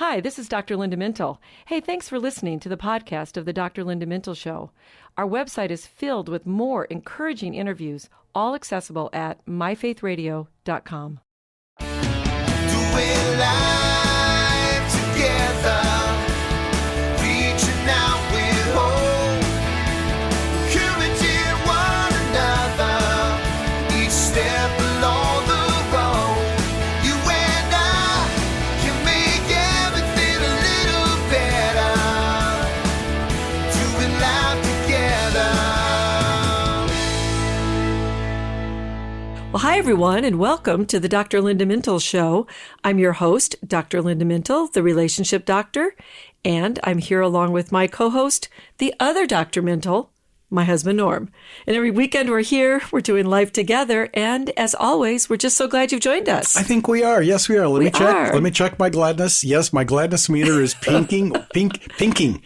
Hi, this is Dr. Linda Mintle. Hey, thanks for listening to the podcast of the Dr. Linda Mintle Show. Our website is filled with more encouraging interviews, all accessible at myfaithradio.com. Doing life together, reaching out with hope, encouraging one another, each step along the road. You and I can make everything a little better, doing life together. Well, hi, everyone, and welcome to the Dr. Linda Mintle Show. I'm your host, Dr. Linda Mintle, the relationship doctor, and I'm here along with my co-host, the other Dr. Mintle, my husband, Norm. And every weekend we're here, we're doing life together, and as always, we're just so glad you've joined us. I think we are. Yes, we are. Let me check my gladness. Yes, my gladness meter is pinking. Peaking.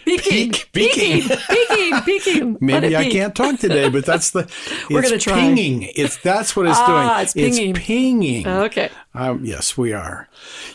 Maybe I can't talk today, but that's the. We're going to try. Pinging. That's what it's doing. It's pinging. It's pinging. Okay. Yes, we are.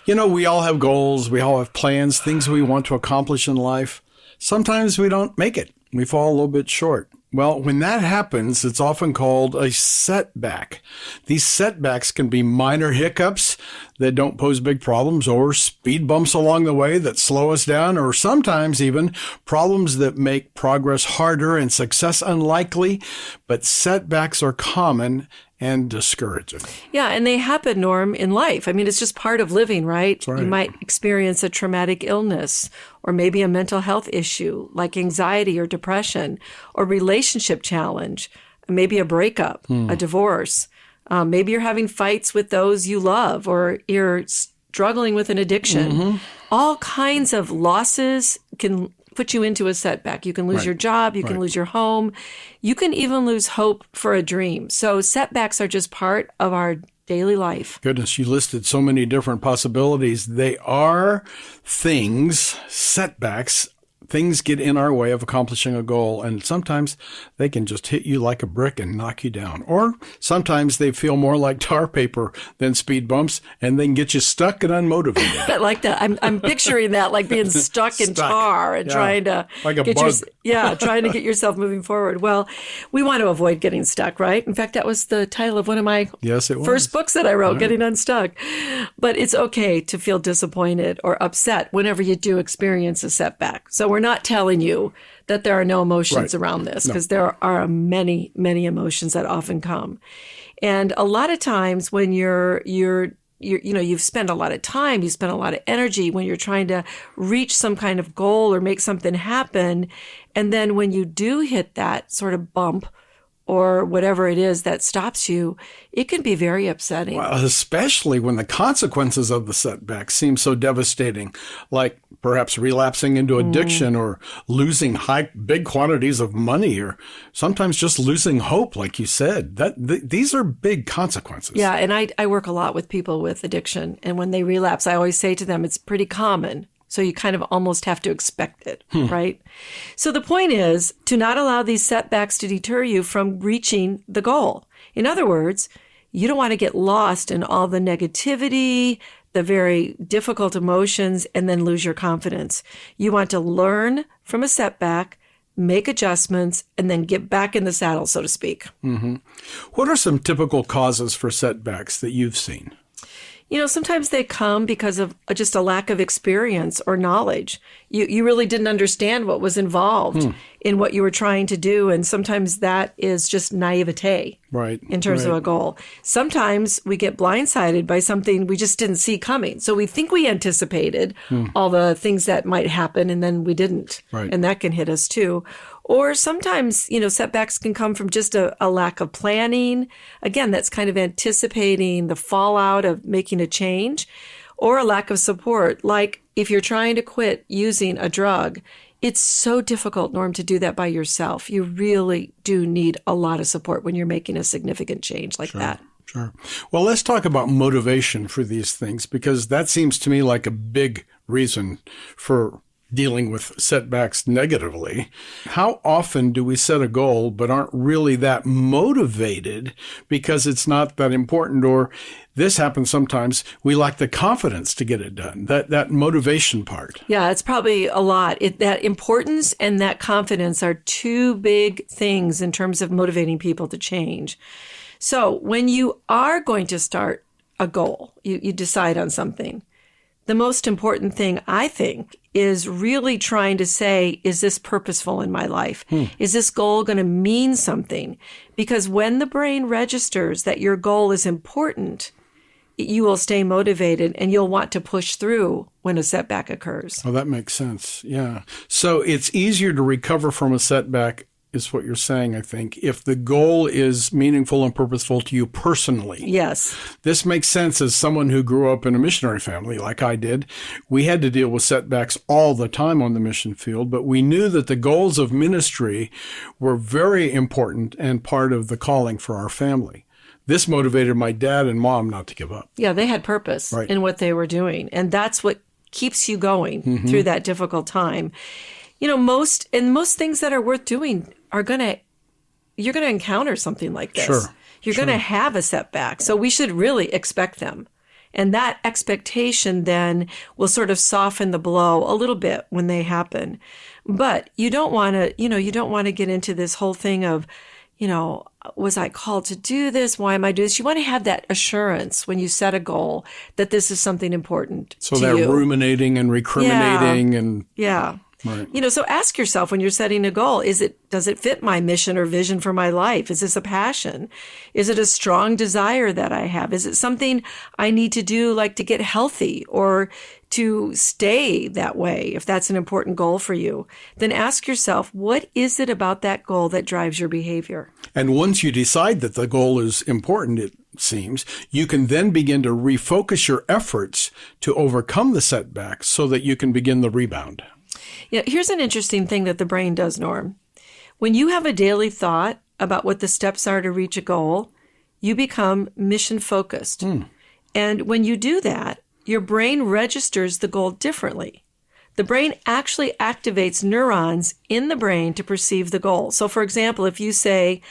You know, we all have goals. We all have plans, things we want to accomplish in life. Sometimes we don't make it. We fall a little bit short. Well, when that happens, it's often called a setback. These setbacks can be minor hiccups that don't pose big problems, or speed bumps along the way that slow us down, or sometimes even problems that make progress harder and success unlikely. But setbacks are common and discouraging. Yeah, and they happen, Norm, in life. I mean, it's just part of living, right? That's right. You might experience a traumatic illness or maybe a mental health issue like anxiety or depression or relationship challenge, maybe a breakup, a divorce. Maybe you're having fights with those you love, or you're struggling with an addiction. All kinds of losses can put you into a setback. You can lose your job. You can lose your home. You can even lose hope for a dream. So setbacks are just part of our daily life. Goodness, you listed so many different possibilities. They are things, setbacks. Things get in our way of accomplishing a goal, and sometimes they can just hit you like a brick and knock you down. Or sometimes they feel more like tar paper than speed bumps, and they can get you stuck and unmotivated. I like that. I'm picturing that, like being stuck in tar and trying to like a bug. Trying to get yourself moving forward. Well, we want to avoid getting stuck, right? In fact, that was the title of one of my first books that I wrote, Getting Unstuck. But it's okay to feel disappointed or upset whenever you do experience a setback. So we're not telling you that there are no emotions around this, because there are many, many emotions that often come. And a lot of times when you've spent a lot of time, you spend a lot of energy when you're trying to reach some kind of goal or make something happen. And then when you do hit that sort of bump or whatever it is that stops you, it can be very upsetting. Well, especially when the consequences of the setback seem so devastating, like perhaps relapsing into addiction or losing big quantities of money, or sometimes just losing hope, like you said. These are big consequences. Yeah, and I work a lot with people with addiction, and when they relapse, I always say to them, it's pretty common. So you kind of almost have to expect it, right? So the point is to not allow these setbacks to deter you from reaching the goal. In other words, you don't want to get lost in all the negativity, the very difficult emotions, and then lose your confidence. You want to learn from a setback, make adjustments, and then get back in the saddle, so to speak. What are some typical causes for setbacks that you've seen? You know, sometimes they come because of just a lack of experience or knowledge. You really didn't understand what was involved in what you were trying to do. And sometimes that is just naivete in terms of a goal. Sometimes we get blindsided by something we just didn't see coming. So we think we anticipated all the things that might happen, and then we didn't. And that can hit us too. Or sometimes, setbacks can come from just a lack of planning. Again, that's kind of anticipating the fallout of making a change, or a lack of support. Like if you're trying to quit using a drug, it's so difficult, Norm, to do that by yourself. You really do need a lot of support when you're making a significant change like that. Sure. Well, let's talk about motivation for these things, because that seems to me like a big reason for dealing with setbacks negatively. How often do we set a goal but aren't really that motivated because it's not that important? Or this happens sometimes, we lack the confidence to get it done, that motivation part. Yeah, it's probably a lot. That importance and that confidence are two big things in terms of motivating people to change. So when you are going to start a goal, you decide on something, the most important thing, I think, is really trying to say, is this purposeful in my life? Is this goal going to mean something? Because when the brain registers that your goal is important, you will stay motivated and you'll want to push through when a setback occurs. Oh, that makes sense. Yeah. So it's easier to recover from a setback, is what you're saying, I think, if the goal is meaningful and purposeful to you personally. Yes. This makes sense as someone who grew up in a missionary family like I did. We had to deal with setbacks all the time on the mission field, but we knew that the goals of ministry were very important and part of the calling for our family. This motivated my dad and mom not to give up. Yeah, they had purpose in what they were doing. And that's what keeps you going through that difficult time. You know, most things that are worth doing you're going to encounter something like this. Sure. You're going to have a setback. So we should really expect them. And that expectation then will sort of soften the blow a little bit when they happen. But you don't want to get into this whole thing of, was I called to do this? Why am I doing this? You want to have that assurance when you set a goal that this is something important so to they're you. ruminating and recriminating and Yeah. Right. So ask yourself when you're setting a goal, does it fit my mission or vision for my life? Is this a passion? Is it a strong desire that I have? Is it something I need to do, like to get healthy or to stay that way? If that's an important goal for you, then ask yourself, what is it about that goal that drives your behavior? And once you decide that the goal is important, it seems, you can then begin to refocus your efforts to overcome the setbacks so that you can begin the rebound. Yeah, here's an interesting thing that the brain does, Norm. When you have a daily thought about what the steps are to reach a goal, you become mission focused. And when you do that, your brain registers the goal differently. The brain actually activates neurons in the brain to perceive the goal. So for example, if you say,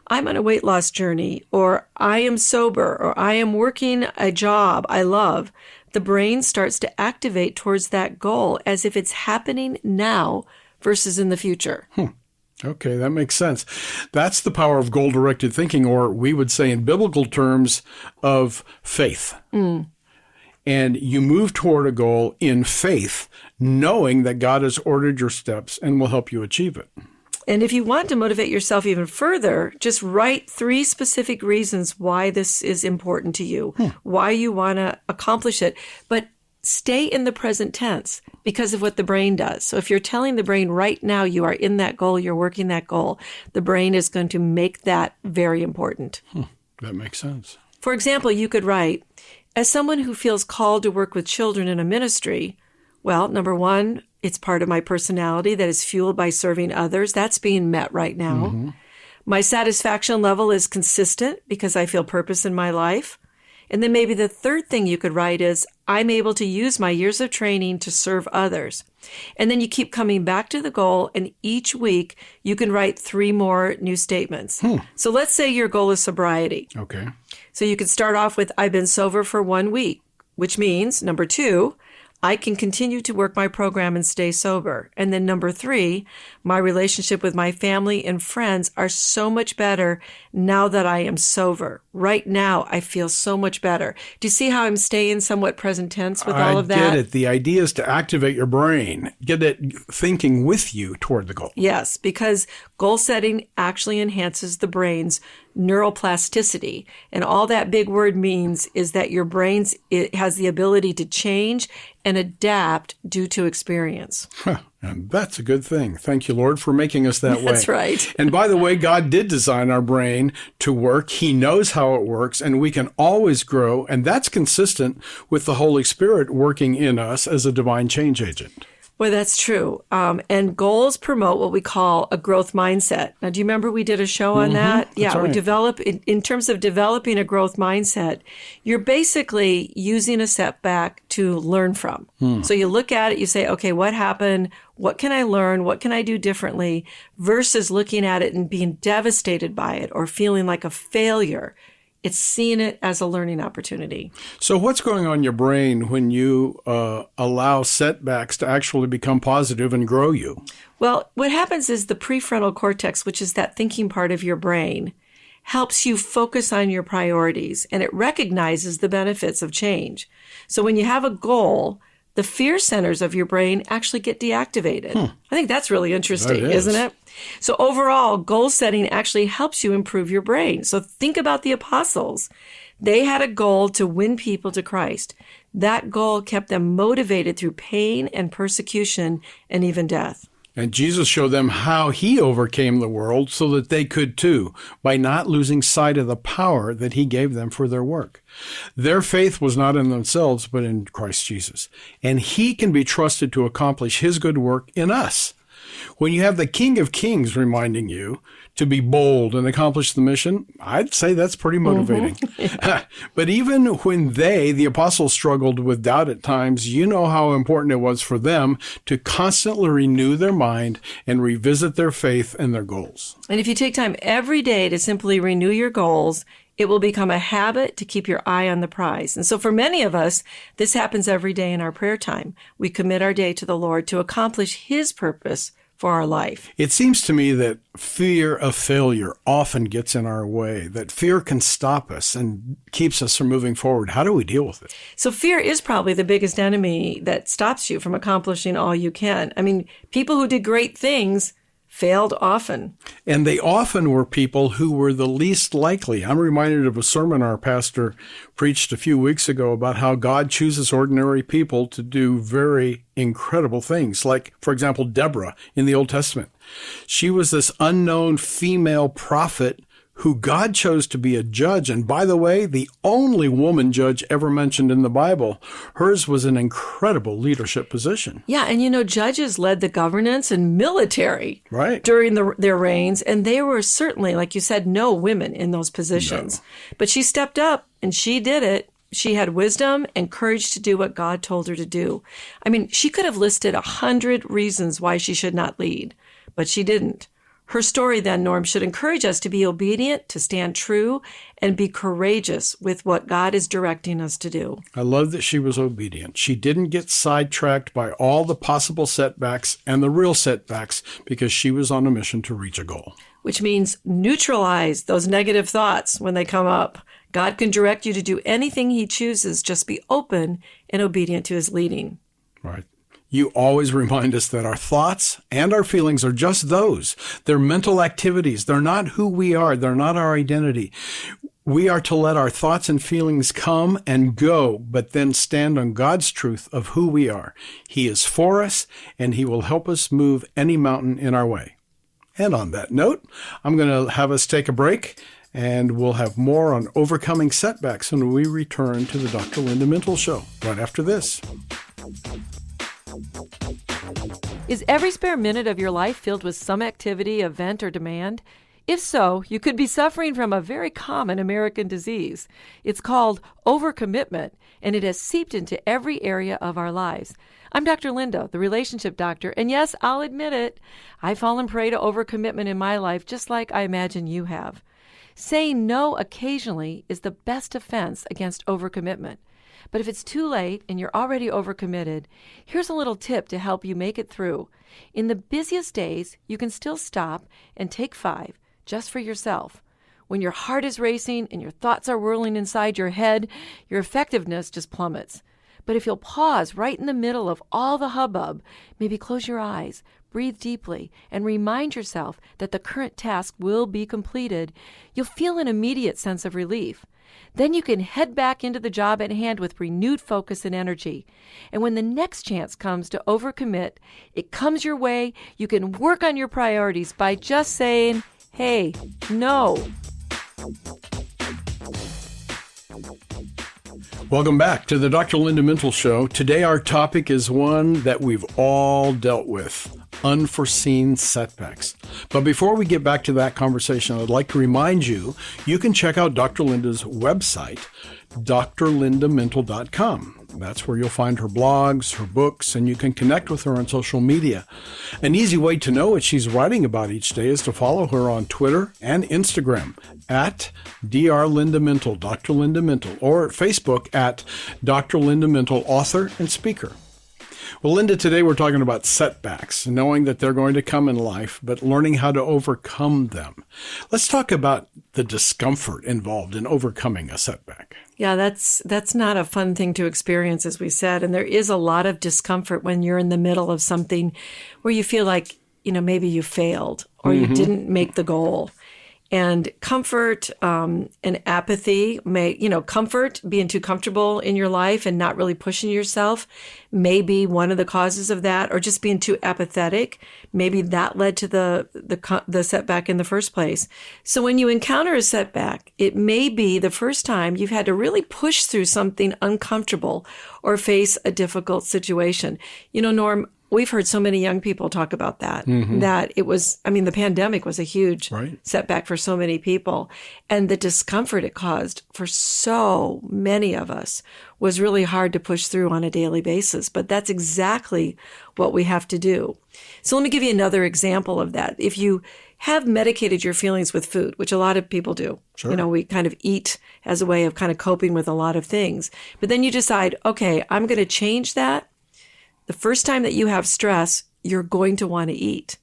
I'm on a weight loss journey, or I am sober, or I am working a job I love, the brain starts to activate towards that goal as if it's happening now versus in the future. Okay, that makes sense. That's the power of goal-directed thinking, or we would say in biblical terms of faith. And you move toward a goal in faith, knowing that God has ordered your steps and will help you achieve it. And if you want to motivate yourself even further, just write 3 specific reasons why this is important to you, why you want to accomplish it. But stay in the present tense because of what the brain does. So if you're telling the brain right now you are in that goal, you're working that goal, the brain is going to make that very important. That makes sense. For example, you could write, as someone who feels called to work with children in a ministry, well, number 1, it's part of my personality that is fueled by serving others. That's being met right now. My satisfaction level is consistent because I feel purpose in my life. And then maybe the third thing you could write is, I'm able to use my years of training to serve others. And then you keep coming back to the goal, and each week you can write 3 more new statements. So let's say your goal is sobriety. Okay. So you could start off with, I've been sober for 1 week, which means, number 2, I can continue to work my program and stay sober. And then number 3, my relationship with my family and friends are so much better now that I am sober. Right now, I feel so much better. Do you see how I'm staying somewhat present tense with all of that? I get it. The idea is to activate your brain, get it thinking with you toward the goal. Yes, because goal setting actually enhances the brain's neuroplasticity. And all that big word means is that your it has the ability to change and adapt due to experience. And that's a good thing. Thank you, Lord, for making us that way. That's right. And by the way, God did design our brain to work. He knows how it works, and we can always grow. And that's consistent with the Holy Spirit working in us as a divine change agent. Well, that's true. And goals promote what we call a growth mindset. Now, do you remember we did a show on that? Yeah, right. we develop, in terms of developing a growth mindset, you're basically using a setback to learn from. So you look at it, you say, okay, what happened? What can I learn? What can I do differently? Versus looking at it and being devastated by it or feeling like a failure. It's seeing it as a learning opportunity. So what's going on in your brain when you allow setbacks to actually become positive and grow you? Well, what happens is the prefrontal cortex, which is that thinking part of your brain, helps you focus on your priorities, and it recognizes the benefits of change. So when you have a goal, the fear centers of your brain actually get deactivated. I think that's really interesting, isn't it? So overall, goal setting actually helps you improve your brain. So think about the apostles. They had a goal to win people to Christ. That goal kept them motivated through pain and persecution and even death. And Jesus showed them how he overcame the world so that they could too, by not losing sight of the power that he gave them for their work. Their faith was not in themselves, but in Christ Jesus. And he can be trusted to accomplish his good work in us. When you have the King of Kings reminding you to be bold and accomplish the mission, I'd say that's pretty motivating. But even when the apostles, struggled with doubt at times, you know how important it was for them to constantly renew their mind and revisit their faith and their goals. And if you take time every day to simply renew your goals, it will become a habit to keep your eye on the prize. And so for many of us, this happens every day in our prayer time. We commit our day to the Lord to accomplish his purpose for our life. It seems to me that fear of failure often gets in our way, that fear can stop us and keeps us from moving forward. How do we deal with it? So fear is probably the biggest enemy that stops you from accomplishing all you can. I mean, people who did great things failed often. And they often were people who were the least likely. I'm reminded of a sermon our pastor preached a few weeks ago about how God chooses ordinary people to do very incredible things. Like, for example, Deborah in the Old Testament. She was this unknown female prophet who God chose to be a judge. And by the way, the only woman judge ever mentioned in the Bible. Hers was an incredible leadership position. Yeah, and you know, judges led the governance and military Right. during their reigns, and there were certainly, like you said, no women in those positions. No. But she stepped up, and she did it. She had wisdom and courage to do what God told her to do. I mean, she could have listed 100 reasons why she should not lead, but she didn't. Her story then, Norm, should encourage us to be obedient, to stand true, and be courageous with what God is directing us to do. I love that she was obedient. She didn't get sidetracked by all the possible setbacks and the real setbacks because she was on a mission to reach a goal. Which means neutralize those negative thoughts when they come up. God can direct you to do anything he chooses. Just be open and obedient to his leading. Right. You always remind us that our thoughts and our feelings are just those. They're mental activities. They're not who we are. They're not our identity. We are to let our thoughts and feelings come and go, but then stand on God's truth of who we are. He is for us, and he will help us move any mountain in our way. And on that note, I'm going to have us take a break, and we'll have more on overcoming setbacks when we return to the Dr. Linda Mintle Show right after this. Is every spare minute of your life filled with some activity, event, or demand? If so, you could be suffering from a very common American disease. It's called overcommitment, and it has seeped into every area of our lives. I'm Dr. Linda, the relationship doctor, and yes, I'll admit it, I've fallen prey to overcommitment in my life just like I imagine you have. Saying no occasionally is the best defense against overcommitment. But if it's too late and you're already overcommitted, here's a little tip to help you make it through. In the busiest days, you can still stop and take 5 just for yourself. When your heart is racing and your thoughts are whirling inside your head, your effectiveness just plummets. But if you'll pause right in the middle of all the hubbub, maybe close your eyes, breathe deeply, and remind yourself that the current task will be completed, you'll feel an immediate sense of relief. Then you can head back into the job at hand with renewed focus and energy. And when the next chance comes to overcommit, it comes your way, you can work on your priorities by just saying, hey, no. Welcome back to the Dr. Linda Mintle Show. Today our topic is one that we've all dealt with, unforeseen setbacks. But before we get back to that conversation, I'd like to remind you, you can check out Dr. Linda's website, drlindamintle.com. That's where you'll find her blogs, her books, and you can connect with her on social media. An easy way to know what she's writing about each day is to follow her on Twitter and Instagram at drlindamintle, Dr. Linda Mintle, or at Facebook at Dr. Linda Mintle, author and speaker. Well, Linda, today we're talking about setbacks, knowing that they're going to come in life, but learning how to overcome them. Let's talk about the discomfort involved in overcoming a setback. Yeah, that's not a fun thing to experience, as we said. And there is a lot of discomfort when you're in the middle of something where you feel like, maybe you failed or you didn't make the goal. And comfort and apathy comfort, being too comfortable in your life and not really pushing yourself may be one of the causes of that, or just being too apathetic. Maybe that led to the setback in the first place. So when you encounter a setback, it may be the first time you've had to really push through something uncomfortable or face a difficult situation. Norm, we've heard so many young people talk about that, that it was, the pandemic was a huge setback for so many people. And the discomfort it caused for so many of us was really hard to push through on a daily basis. But that's exactly what we have to do. So let me give you another example of that. If you have medicated your feelings with food, which a lot of people do, we kind of eat as a way of kind of coping with a lot of things. But then you decide, okay, I'm going to change that. The first time that you have stress, you're going to want to eat.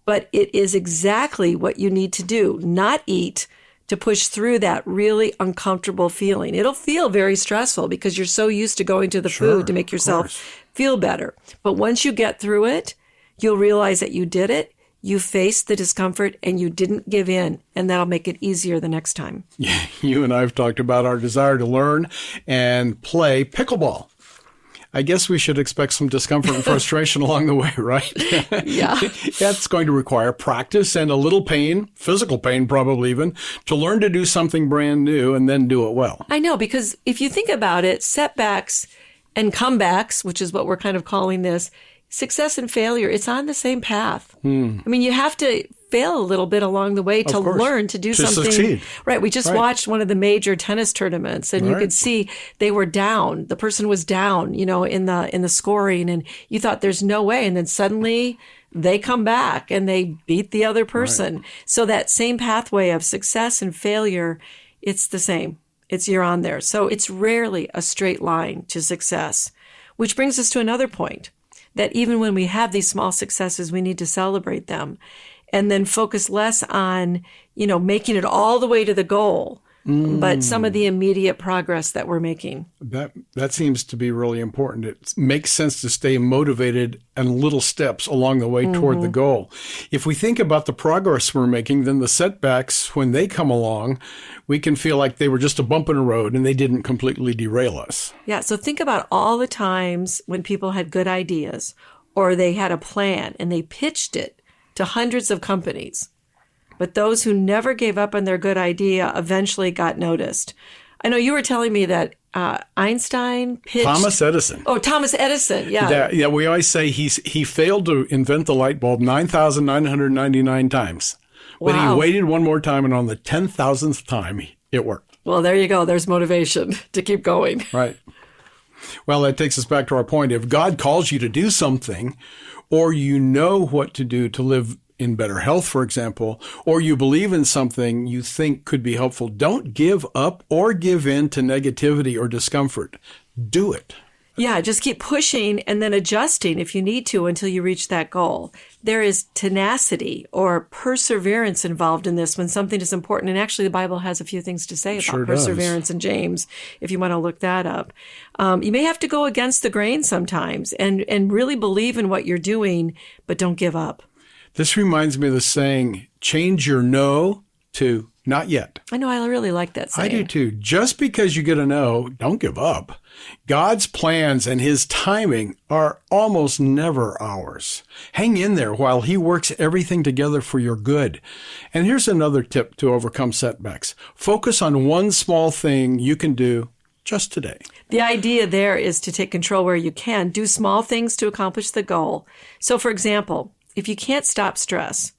But it is exactly what you need to do, not eat, to push through that really uncomfortable feeling. It'll feel very stressful because you're so used to going to the food to make yourself feel better. But once you get through it, you'll realize that you did it, you faced the discomfort, and you didn't give in, and that'll make it easier the next time. You and I have talked about our desire to learn and play pickleball. I guess we should expect some discomfort and frustration along the way, right? Yeah. That's going to require practice and a little pain, physical pain probably even, to learn to do something brand new and then do it well. I know, because if you think about it, setbacks and comebacks, which is what we're kind of calling this, success and failure, it's on the same path. You have to fail a little bit along the way to learn to do something. Succeed. Right. We just watched one of the major tennis tournaments, and you could see they were down. The person was down, in the scoring, and you thought there's no way. And then suddenly they come back and they beat the other person. Right. So that same pathway of success and failure, it's the same. You're on there. So it's rarely a straight line to success, which brings us to another point, that even when we have these small successes, we need to celebrate them and then focus less on, making it all the way to the goal, but some of the immediate progress that we're making. That seems to be really important. It makes sense to stay motivated and little steps along the way toward the goal. If we think about the progress we're making, then the setbacks, when they come along, we can feel like they were just a bump in the road and they didn't completely derail us. Yeah, so think about all the times when people had good ideas or they had a plan and they pitched it to hundreds of companies. But those who never gave up on their good idea eventually got noticed. I know you were telling me that Einstein pitched... Thomas Edison. Oh, Thomas Edison, yeah. Yeah, we always say he failed to invent the light bulb 9,999 times. But he waited one more time, and on the 10,000th time, it worked. Well, there you go. There's motivation to keep going. Right. Well, that takes us back to our point. If God calls you to do something, or you know what to do to live in better health, for example, or you believe in something you think could be helpful, don't give up or give in to negativity or discomfort. Do it. Yeah, just keep pushing and then adjusting if you need to until you reach that goal. There is tenacity or perseverance involved in this when something is important. And actually, the Bible has a few things to say about perseverance in James, if you want to look that up. You may have to go against the grain sometimes and really believe in what you're doing, but don't give up. This reminds me of the saying, change your no to not yet. I know, I really like that saying. I do too. Just because you get a no, don't give up. God's plans and his timing are almost never ours. Hang in there while he works everything together for your good. And here's another tip to overcome setbacks. Focus on one small thing you can do just today. The idea there is to take control where you can, do small things to accomplish the goal. So, for example, if you can't stop stress,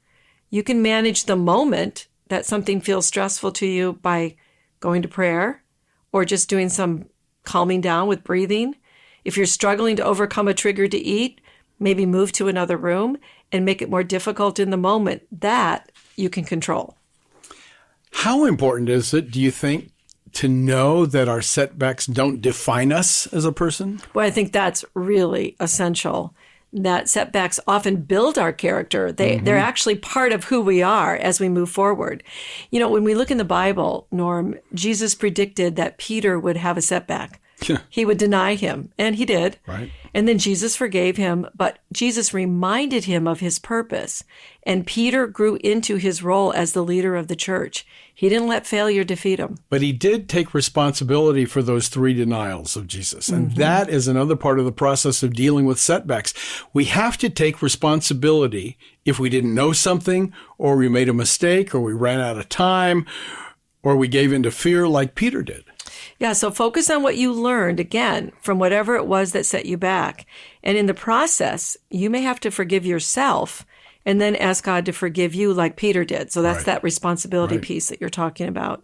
you can manage the moment that something feels stressful to you by going to prayer or just doing some calming down with breathing. If you're struggling to overcome a trigger to eat, maybe move to another room and make it more difficult in the moment. That you can control. How important is it, do you think, to know that our setbacks don't define us as a person? Well, I think that's really essential. That setbacks often build our character. They're actually part of who we are as we move forward. You know, when we look in the Bible, Norm, Jesus predicted that Peter would have a setback. He would deny him, and he did. Right. And then Jesus forgave him, but Jesus reminded him of his purpose. And Peter grew into his role as the leader of the church. He didn't let failure defeat him. But he did take responsibility for those 3 denials of Jesus. And that is another part of the process of dealing with setbacks. We have to take responsibility if we didn't know something, or we made a mistake, or we ran out of time, or we gave in to fear like Peter did. Yeah, so focus on what you learned, again, from whatever it was that set you back. And in the process, you may have to forgive yourself and then ask God to forgive you like Peter did. So that's that responsibility piece that you're talking about.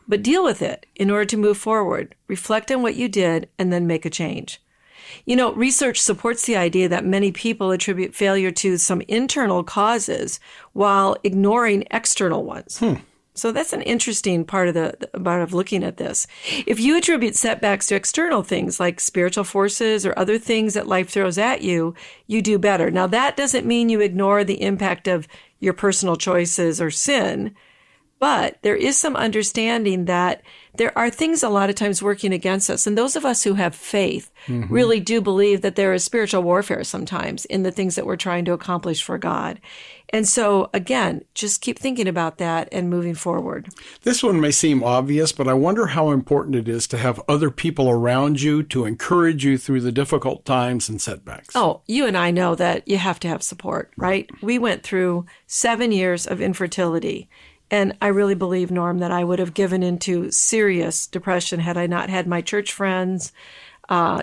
But deal with it in order to move forward. Reflect on what you did and then make a change. You know, research supports the idea that many people attribute failure to some internal causes while ignoring external ones. So that's an interesting part of looking at this. If you attribute setbacks to external things like spiritual forces or other things that life throws at you, you do better. Now, that doesn't mean you ignore the impact of your personal choices or sin, but there is some understanding that there are things a lot of times working against us. And those of us who have faith really do believe that there is spiritual warfare sometimes in the things that we're trying to accomplish for God. And so, again, just keep thinking about that and moving forward. This one may seem obvious, but I wonder how important it is to have other people around you to encourage you through the difficult times and setbacks. Oh, you and I know that you have to have support, right? We went through 7 years of infertility. And I really believe, Norm, that I would have given into serious depression had I not had my church friends, a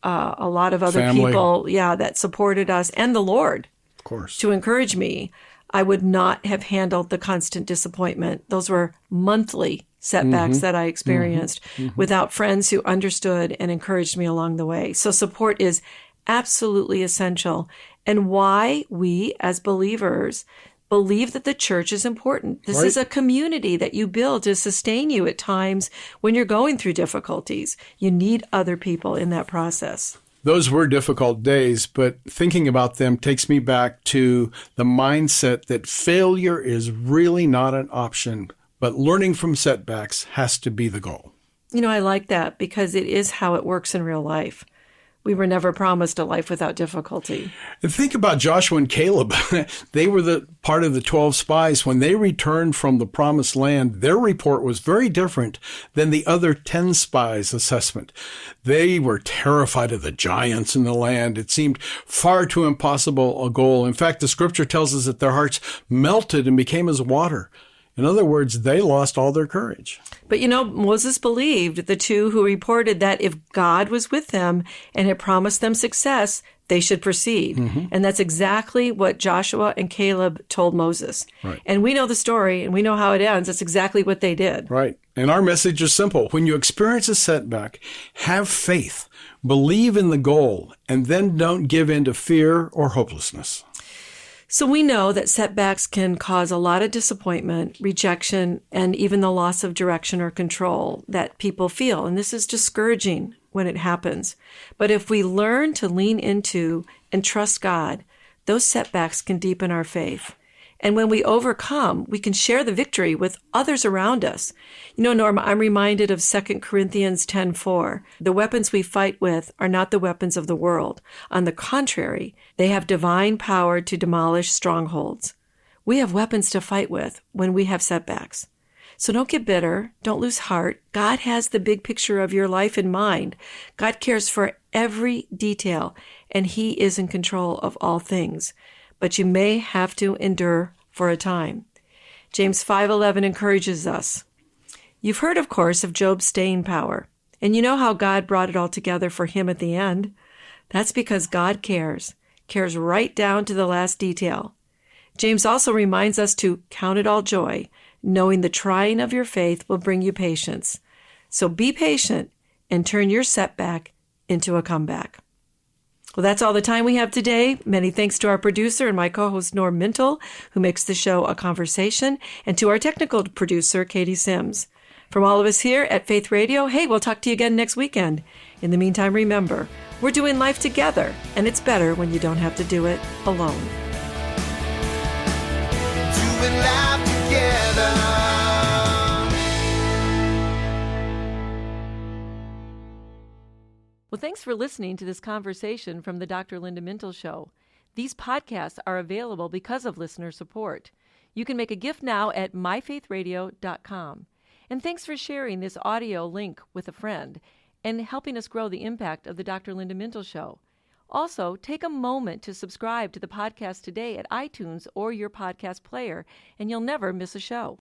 lot of other Family. people, that supported us, and the Lord, Of course. to encourage me. I would not have handled the constant disappointment. Those were monthly setbacks that I experienced without friends who understood and encouraged me along the way. So support is absolutely essential. And why we, as believers, believe that the church is important. This is a community that you build to sustain you at times when you're going through difficulties. You need other people in that process. Those were difficult days, but thinking about them takes me back to the mindset that failure is really not an option, but learning from setbacks has to be the goal. You know, I like that because it is how it works in real life. We were never promised a life without difficulty. And think about Joshua and Caleb. They were the part of the 12 spies. When they returned from the promised land, their report was very different than the other 10 spies' assessment. They were terrified of the giants in the land. It seemed far too impossible a goal. In fact, the scripture tells us that their hearts melted and became as water. In other words, they lost all their courage. But you know, Moses believed the two who reported that if God was with them and had promised them success, they should proceed. And that's exactly what Joshua and Caleb told Moses. Right. And we know the story and we know how it ends. That's exactly what they did. Right. And our message is simple. When you experience a setback, have faith, believe in the goal, and then don't give in to fear or hopelessness. So we know that setbacks can cause a lot of disappointment, rejection, and even the loss of direction or control that people feel. And this is discouraging when it happens. But if we learn to lean into and trust God, those setbacks can deepen our faith. And when we overcome, we can share the victory with others around us. You know, Norma, I'm reminded of 2 Corinthians 10:4. The weapons we fight with are not the weapons of the world. On the contrary, they have divine power to demolish strongholds. We have weapons to fight with when we have setbacks. So don't get bitter. Don't lose heart. God has the big picture of your life in mind. God cares for every detail, and He is in control of all things. But you may have to endure for a time. James 5:11 encourages us. You've heard, of course, of Job's staying power. And you know how God brought it all together for him at the end? That's because God cares right down to the last detail. James also reminds us to count it all joy, knowing the trying of your faith will bring you patience. So be patient and turn your setback into a comeback. Well, that's all the time we have today. Many thanks to our producer and my co-host, Norm Mintle, who makes the show a conversation, and to our technical producer, Katie Sims. From all of us here at Faith Radio, hey, we'll talk to you again next weekend. In the meantime, remember, we're doing life together, and it's better when you don't have to do it alone. Doing life together. Well, thanks for listening to this conversation from the Dr. Linda Mintle Show. These podcasts are available because of listener support. You can make a gift now at myfaithradio.com. And thanks for sharing this audio link with a friend and helping us grow the impact of the Dr. Linda Mintle Show. Also, take a moment to subscribe to the podcast today at iTunes or your podcast player, and you'll never miss a show.